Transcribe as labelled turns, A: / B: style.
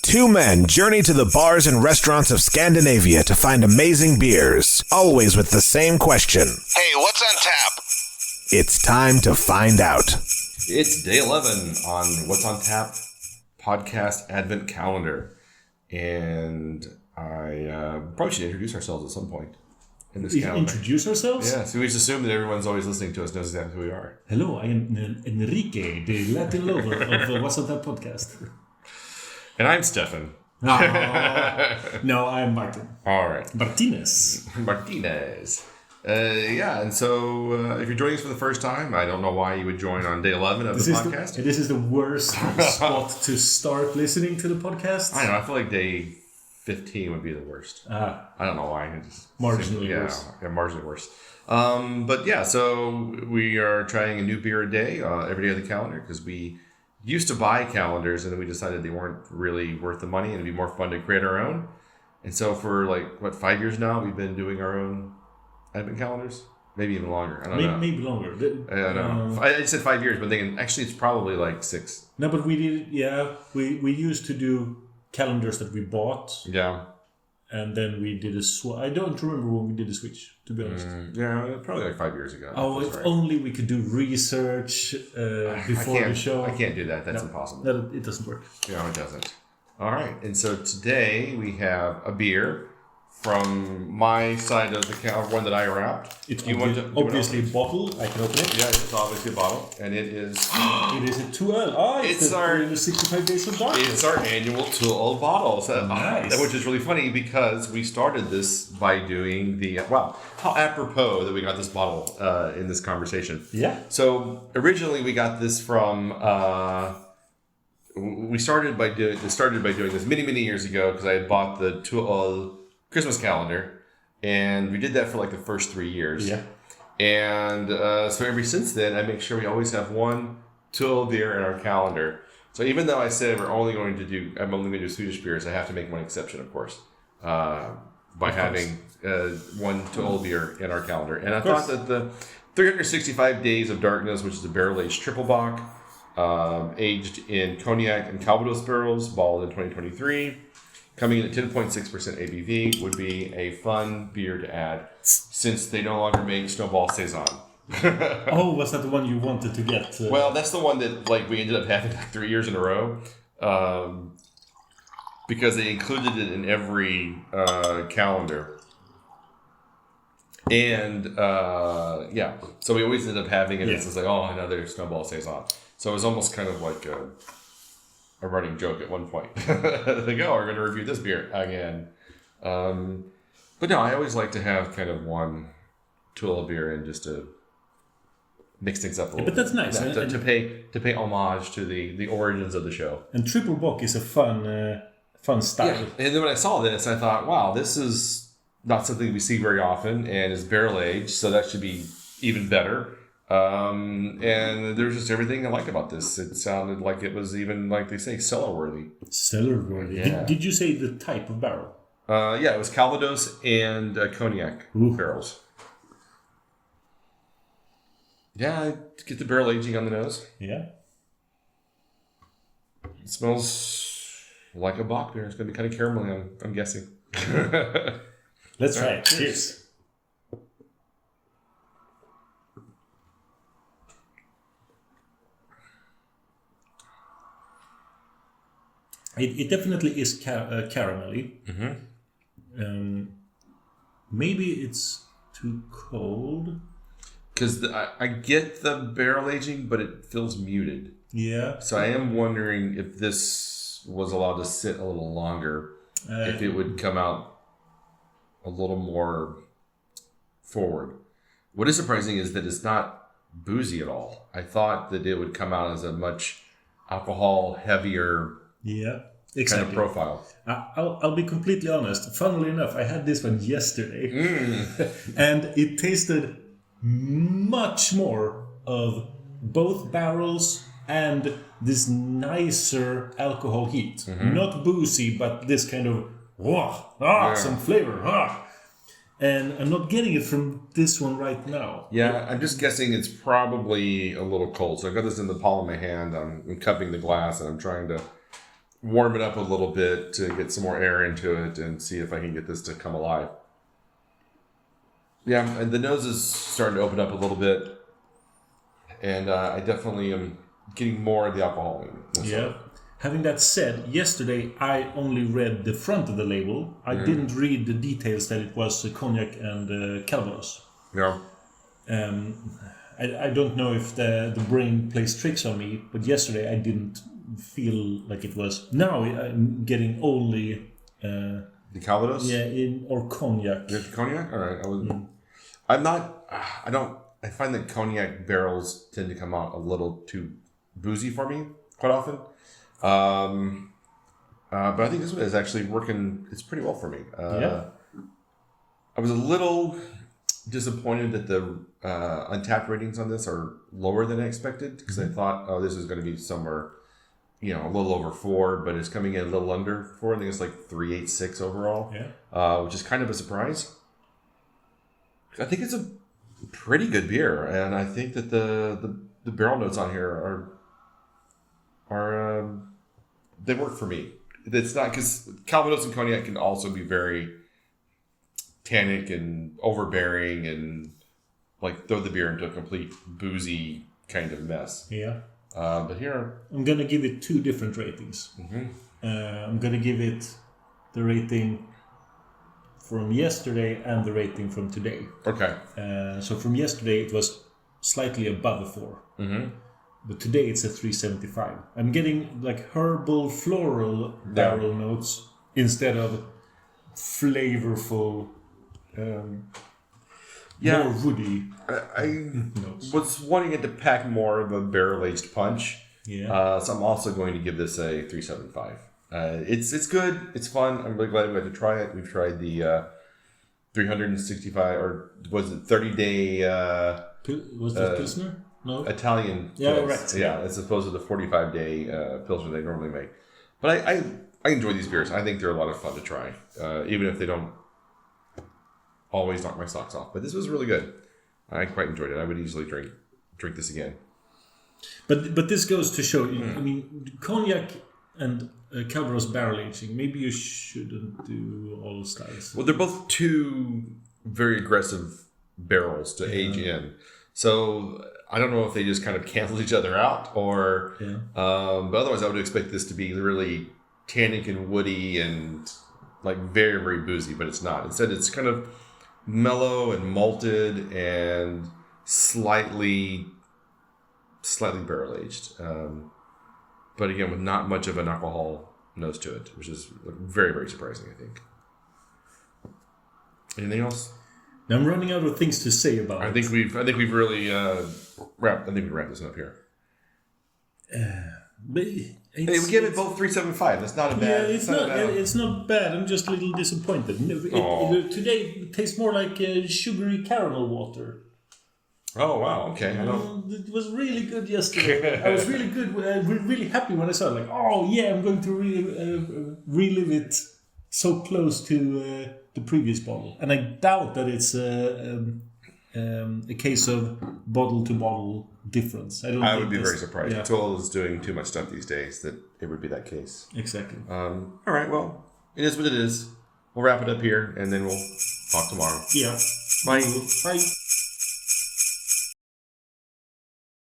A: Two men journey to the bars and restaurants of Scandinavia to find amazing beers, always with the same question.
B: Hey, what's on tap?
A: It's time to find out.
C: It's day 11 on What's on Tap podcast advent calendar. And I probably should introduce ourselves at some point in this calendar.
D: Introduce ourselves?
C: Yeah, so we just assume that everyone's always listening to us knows exactly who we are.
D: Hello, I am Enrique, the Latin lover of What's on Tap podcast.
C: And I'm Stefan.
D: No, I'm Martin.
C: All right.
D: Martinez.
C: And so if you're joining us for the first time, I don't know why you would join on day 11 of the podcast.
D: This is the worst spot to start listening to the podcast.
C: I don't know. I feel like day 15 would be the worst. I don't know why.
D: Marginally worse.
C: Yeah, marginally worse. But yeah, so we are trying a new beer a day every day of the calendar because we used to buy calendars and then we decided they weren't really worth the money and it'd be more fun to create our own. And so for 5 years now, we've been doing our own advent calendars. Maybe even longer. I don't know.
D: Maybe longer.
C: I don't know. I said 5 years, but thinking actually it's probably like 6.
D: No, but we did. Yeah, we used to do calendars that we bought.
C: Yeah.
D: And then we did a switch. I don't remember when we did a switch, to be honest.
C: Yeah, probably like 5 years ago.
D: Oh, if only we could do research before the show.
C: I can't do that. That's impossible.
D: No, it doesn't work.
C: No, it doesn't. All right. And so today we have a beer from my side of the counter, one that I wrapped.
D: It's obviously a bottle. I can open it.
C: Yeah, it's obviously a bottle. And it is...
D: it is a 2L. Oh, it's our 65 Days of Darkness.
C: It's our annual 2L bottle. So,
D: nice.
C: Which is really funny because we started this by doing the... Wow, how apropos that we got this bottle in this conversation.
D: Yeah.
C: So originally we got this from... we started by doing this many years ago because I had bought the 2L Christmas calendar, and we did that for like the first 3 years.
D: Yeah.
C: And so ever since then, I make sure we always have one 2L beer in our calendar. So even though I said I'm only going to do Swedish beers, I have to make one exception, of course, by having one 2L beer in our calendar. And I thought that the 365 Days of Darkness, which is a barrel-aged triple bock, aged in cognac and calvados barrels, bottled in 2023, coming in at 10.6% ABV, would be a fun beer to add since they no longer make Snowball Saison.
D: Oh, was that the one you wanted to get?
C: Well, that's the one that we ended up having 3 years in a row because they included it in every calendar. And so we always ended up having it. Yeah. It's just like, oh, another Snowball Saison. So it was almost kind of like a running joke at one point. Like, oh, we're going to review this beer again. But no, I always like to have kind of one 2L beer in just to mix things up a little bit.
D: But that's nice.
C: To pay homage to the origins of the show.
D: And triple bock is a fun style.
C: Yeah. And then when I saw this, I thought, wow, this is not something we see very often and is barrel aged, so that should be even better. And there's just everything I like about this. It sounded like it was even, like they say, cellar worthy.
D: Cellar worthy.
C: Yeah.
D: Did you say the type of barrel?
C: Yeah, it was calvados and cognac barrels. Yeah, get the barrel aging on the nose.
D: Yeah.
C: It smells like a bock beer. It's going to be kind of caramelly, I'm guessing.
D: Let's try it. Cheers. It definitely is caramelly. Mm-hmm. Maybe it's too cold.
C: Because I get the barrel aging, but it feels muted.
D: Yeah.
C: So I am wondering if this was allowed to sit a little longer, if it would come out a little more forward. What is surprising is that it's not boozy at all. I thought that it would come out as a much alcohol heavier
D: exactly.
C: kind of profile.
D: I'll be completely honest. Funnily enough, I had this one yesterday, and it tasted much more of both barrels and this nicer alcohol heat. Mm-hmm. Not boozy, but this kind of some flavor. And I'm not getting it from this one right now.
C: Yeah, I'm just guessing it's probably a little cold. So I've got this in the palm of my hand. I'm cupping the glass and I'm trying to warm it up a little bit to get some more air into it and see if I can get this to come alive. Yeah, and the nose is starting to open up a little bit. And I definitely am getting more of the alcohol in this one.
D: Having that said, yesterday I only read the front of the label. I didn't read the details that it was cognac and calvados.
C: Yeah.
D: I don't know if the brain plays tricks on me, but yesterday I didn't feel like it was. Now I'm getting only...
C: the calvados?
D: Yeah, or cognac.
C: You have the cognac? All right. I'm not... I find that cognac barrels tend to come out a little too boozy for me quite often. But I think this one is actually working. It's pretty well for me. I was a little disappointed that the untapped ratings on this are lower than I expected because I thought, this is going to be somewhere, a little over 4, but it's coming in a little under 4. I think it's like 3.86 overall, which is kind of a surprise. I think it's a pretty good beer, and I think that the barrel notes on here are they work for me. It's not because calvados and cognac can also be very tannic and overbearing and like throw the beer into a complete boozy kind of mess.
D: Yeah.
C: But here
D: I'm gonna give it 2 different ratings. I'm gonna give it the rating from yesterday and the rating from today.
C: Okay.
D: So from yesterday it was slightly above a 4. But today it's a 3.75. I'm getting like herbal floral barrel notes instead of flavorful, more woody
C: I
D: notes.
C: was wanting it to pack more of a barrel-aged punch.
D: Yeah.
C: So I'm also going to give this a 3.75. It's good. It's fun. I'm really glad we got to try it. We've tried the 365 or was it 30-day
D: Was that Pilsner? No.
C: Italian
D: Yeah,
C: pills.
D: right.
C: Yeah, as opposed to the 45-day Pilsner they normally make. But I enjoy these beers. I think they're a lot of fun to try, even if they don't always knock my socks off. But this was really good. I quite enjoyed it. I would easily drink this again.
D: But this goes to show, I mean, cognac and calvados barrel aging, maybe you shouldn't do all styles.
C: Well, they're both 2 very aggressive barrels to age in. So I don't know if they just kind of cancel each other out or... but otherwise I would expect this to be really tannic and woody and like very, very boozy, but it's not. Instead, it's kind of mellow and malted and slightly barrel aged. But again, with not much of an alcohol nose to it, which is very, very surprising, I think. Anything else?
D: I'm running out of things to say about it.
C: I think we've really wrapped. I think we wrap this up here.
D: But
C: Hey, we give it both 3.75. That's not a bad.
D: Yeah, it's not bad. I'm just a little disappointed. Today it tastes more like sugary caramel water.
C: Oh wow! Okay, I don't.
D: It was really good yesterday. I was really good. Really happy when I saw it. Like, oh yeah, I'm going to relive it so close to the previous bottle. And I doubt that it's a case of bottle to bottle difference.
C: I would be very surprised.
D: Yeah.
C: Toll is doing too much stuff these days that it would be that case.
D: Exactly.
C: All right. Well, it is what it is. We'll wrap it up here, and then we'll talk tomorrow.
D: Yeah.
C: Bye.
D: Bye.